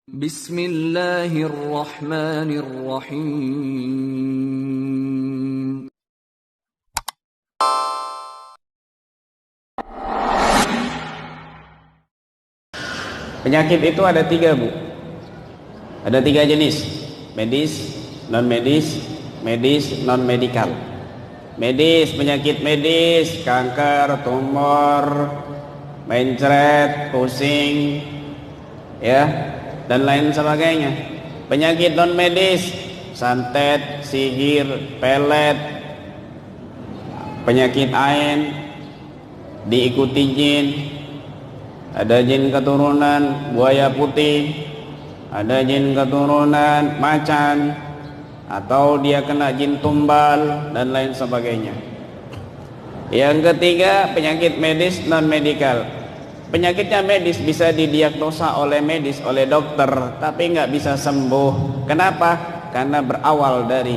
Bismillahirrahmanirrahim. Penyakit itu ada tiga, Bu. Ada tiga jenis: medis, non-medis, medis, non-medikal. Medis, penyakit medis, kanker, tumor, mencret, pusing, ya, dan lain sebagainya. Penyakit non-medis, santet, sihir, pelet, penyakit ain, diikuti jin. Ada jin keturunan buaya putih, ada jin keturunan macan, atau dia kena jin tumbal, dan lain sebagainya. Yang ketiga, penyakit medis non-medikal. Penyakitnya medis, bisa didiagnosa oleh medis, oleh dokter, tapi nggak bisa sembuh. Kenapa? Karena berawal dari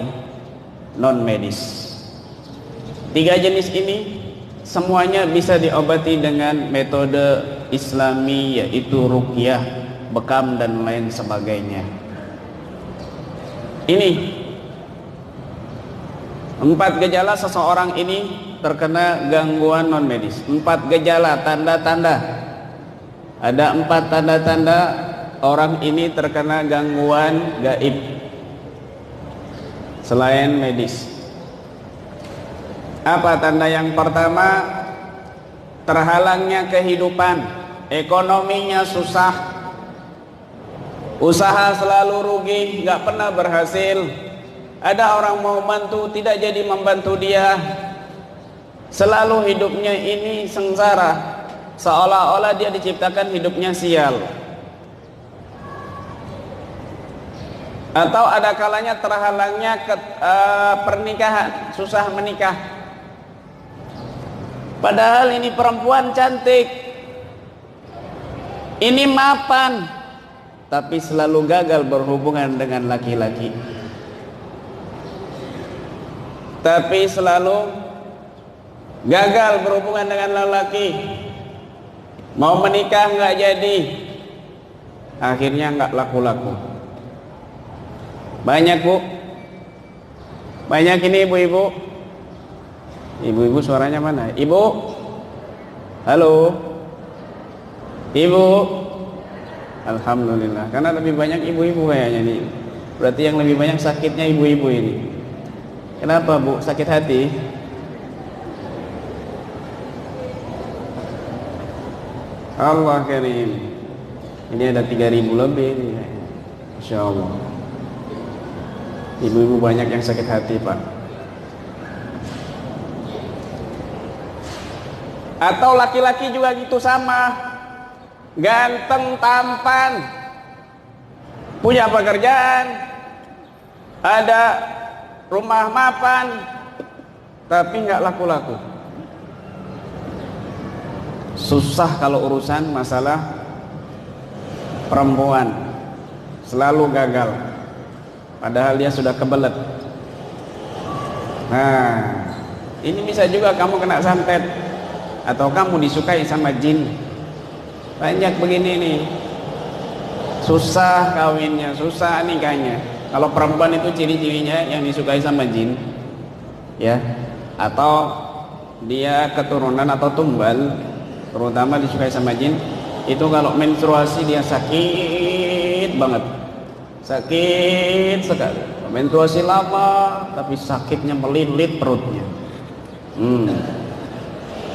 non-medis. Tiga jenis ini semuanya bisa diobati dengan metode Islami, yaitu ruqyah, bekam, dan lain sebagainya. Ini 4 gejala seseorang ini terkena gangguan non medis. 4 gejala, tanda-tanda. Ada 4 tanda-tanda orang ini terkena gangguan gaib selain medis. Apa tanda yang pertama? Terhalangnya kehidupan, ekonominya susah, usaha selalu rugi, nggak pernah berhasil. Ada orang mau bantu, tidak jadi membantu dia. Selalu hidupnya ini sengsara, seolah-olah dia diciptakan hidupnya sial. Atau ada kalanya terhalangnya pernikahan, susah menikah. Padahal ini perempuan cantik, ini mapan, tapi selalu gagal berhubungan dengan laki-laki. Tapi selalu gagal berhubungan dengan lelaki. Mau menikah nggak jadi, akhirnya nggak laku-laku. Banyak, Bu, banyak ini ibu-ibu. Ibu-ibu suaranya mana? Ibu, halo, ibu. Alhamdulillah, karena lebih banyak ibu-ibu kayaknya nih. Berarti yang lebih banyak sakitnya ibu-ibu ini. Kenapa, Bu? Sakit hati? Allah karim. Ini ada 3.000 lebih nih. Insya Allah. Ibu-ibu banyak yang sakit hati, Pak. Atau laki-laki juga gitu, sama, ganteng, tampan, punya pekerjaan, ada rumah mapan, tapi nggak laku-laku. Susah kalau urusan masalah perempuan, selalu gagal, padahal dia sudah kebelet. Nah, ini bisa juga kamu kena santet, atau kamu disukai sama jin. Banyak begini nih, susah kawinnya, susah nikahnya. Kalau perempuan itu ciri-cirinya yang disukai sama jin, ya, atau dia keturunan atau tumbal, terutama disukai sama jin. Itu kalau menstruasi dia sakit banget, sakit sekali. Menstruasi lama, tapi sakitnya melilit perutnya.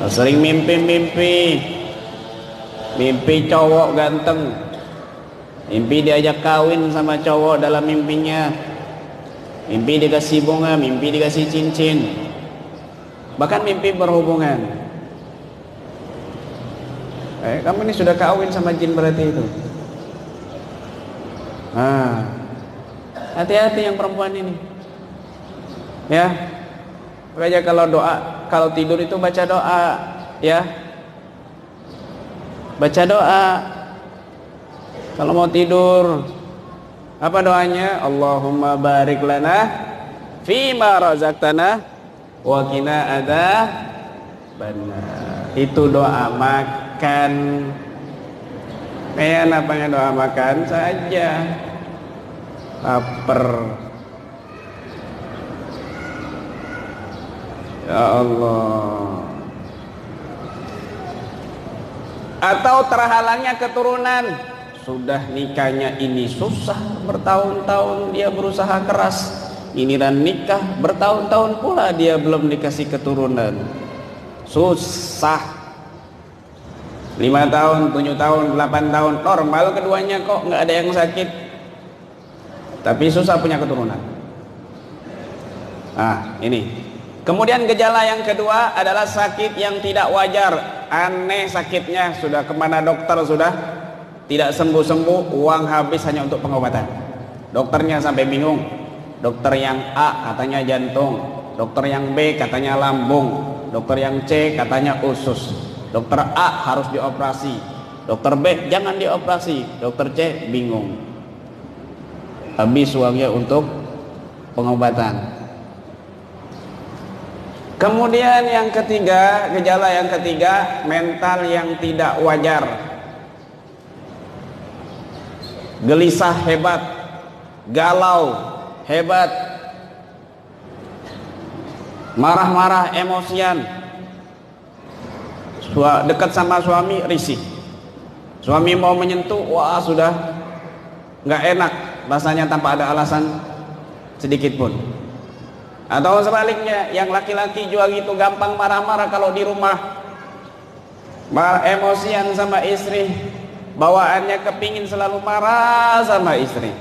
Sering mimpi cowok ganteng, mimpi diajak kawin sama cowok dalam mimpinya, mimpi dikasih bunga, mimpi dikasih cincin, bahkan mimpi berhubungan. Kamu ini sudah kawin sama jin berarti itu. Hati-hati yang perempuan ini, ya. Makanya kalau doa, kalau tidur itu baca doa, ya, baca doa. Kalau mau tidur, apa doanya? Allahumma barik lana fima razaqtana wa qina adzabannar. Itu doa makan, Napanya doa makan saja, lapar. Ya Allah. Atau terhalangnya keturunan, sudah nikahnya ini susah, bertahun-tahun dia berusaha keras, giliran nikah bertahun-tahun pula dia belum dikasih keturunan, susah. 5 tahun, 7 tahun, 8 tahun normal keduanya kok, nggak ada yang sakit, tapi susah punya keturunan. Ini. Kemudian gejala yang kedua adalah sakit yang tidak wajar, aneh sakitnya, sudah kemana dokter sudah tidak sembuh-sembuh, uang habis hanya untuk pengobatan. Dokternya sampai bingung, dokter yang A katanya jantung, dokter yang B katanya lambung, dokter yang C katanya usus, dokter A harus dioperasi, dokter B jangan dioperasi, dokter C bingung, habis uangnya untuk pengobatan. Kemudian yang ketiga, gejala yang ketiga, mental yang tidak wajar, gelisah hebat, galau hebat, marah-marah, emosian, dekat sama suami risih, suami mau menyentuh, wah sudah nggak enak rasanya tanpa ada alasan sedikit pun. Atau sebaliknya, yang laki-laki juga gitu, gampang marah-marah kalau di rumah, emosian sama istri, bawaannya kepingin selalu marah sama istri,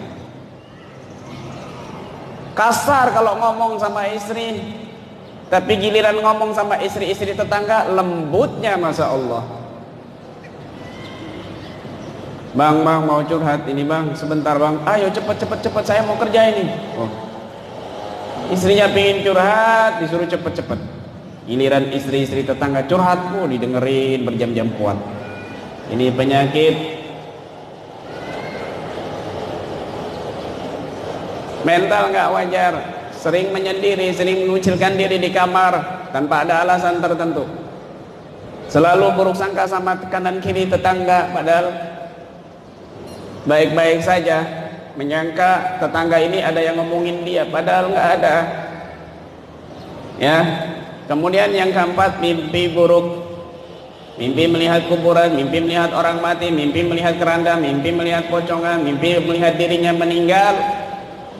kasar kalau ngomong sama istri, tapi giliran ngomong sama istri-istri tetangga lembutnya Masya Allah. Bang mau curhat ini bang, sebentar bang, ayo cepet saya mau kerja ini. Istrinya pingin curhat, disuruh cepet-cepet. Giliran istri-istri tetangga curhatmu didengerin berjam-jam kuat. Ini penyakit mental nggak wajar, sering menyendiri, sering mengucilkan diri di kamar tanpa ada alasan tertentu, selalu buruk sangka sama kanan kiri tetangga, padahal baik-baik saja, menyangka tetangga ini ada yang ngomongin dia, padahal nggak ada. Ya. Kemudian yang keempat, mimpi buruk, mimpi melihat kuburan, mimpi melihat orang mati, mimpi melihat keranda, mimpi melihat pocongan, mimpi melihat dirinya meninggal.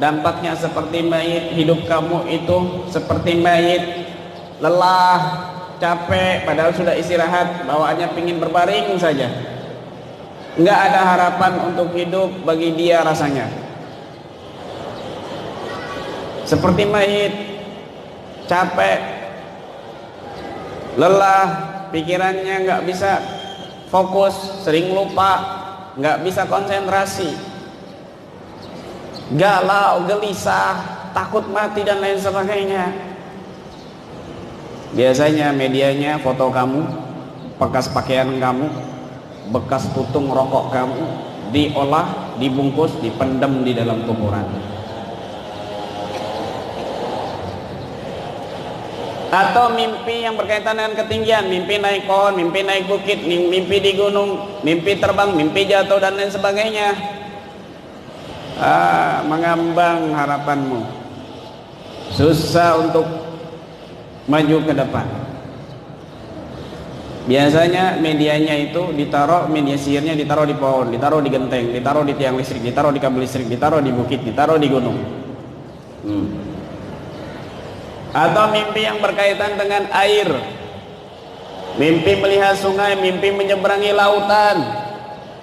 Dampaknya seperti mayit, hidup kamu itu seperti mayit, lelah, capek, padahal sudah istirahat, bawaannya pingin berbaring saja. Nggak ada harapan untuk hidup bagi dia rasanya, seperti mayit, capek, lelah, pikirannya nggak bisa fokus, sering lupa, nggak bisa konsentrasi, galau, gelisah, takut mati dan lain sebagainya. Biasanya medianya foto kamu, bekas pakaian kamu, bekas putung rokok kamu, diolah, dibungkus, dipendam di dalam kuburan. Atau mimpi yang berkaitan dengan ketinggian, mimpi naik pohon, mimpi naik bukit, mimpi di gunung, mimpi terbang, mimpi jatuh dan lain sebagainya. Mengambang harapanmu, susah untuk maju ke depan. Biasanya medianya itu ditaruh, media sihirnya ditaruh di pohon, ditaruh di genteng, ditaruh di tiang listrik, ditaruh di kabel listrik, ditaruh di bukit, ditaruh di gunung. Atau mimpi yang berkaitan dengan air, mimpi melihat sungai, mimpi menyeberangi lautan,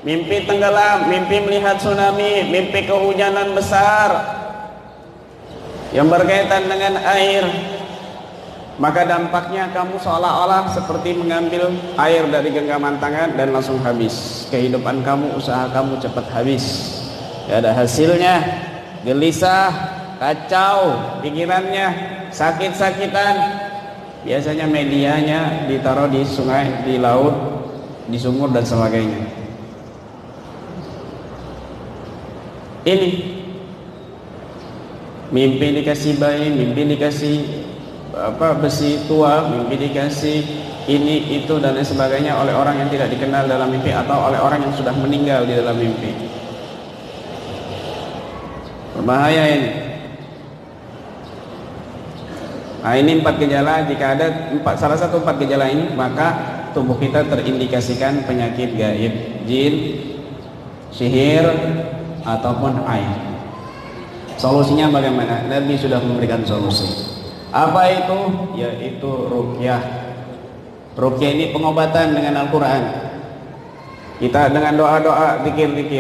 mimpi tenggelam, mimpi melihat tsunami, mimpi kehujanan besar yang berkaitan dengan air. Maka dampaknya kamu seolah-olah seperti mengambil air dari genggaman tangan dan langsung habis. Kehidupan kamu, usaha kamu cepat habis. Gak ada hasilnya, gelisah, kacau, pikirannya, sakit-sakitan. Biasanya medianya ditaruh di sungai, di laut, di sumur dan sebagainya. Ini mimpi dikasih bayi, mimpi dikasih besi tua, mimpi dikasih ini, itu, dan lain sebagainya oleh orang yang tidak dikenal dalam mimpi atau oleh orang yang sudah meninggal di dalam mimpi. Berbahaya ini. Nah, ini 4 gejala. Jika ada salah satu 4 gejala ini, maka tubuh kita terindikasikan penyakit gaib, jin, sihir, ataupun ain. Solusinya bagaimana? Nabi sudah memberikan solusi. Apa itu? Yaitu ruqyah. Ruqyah ini pengobatan dengan Al-Quran. Kita dengan doa-doa, zikir-zikir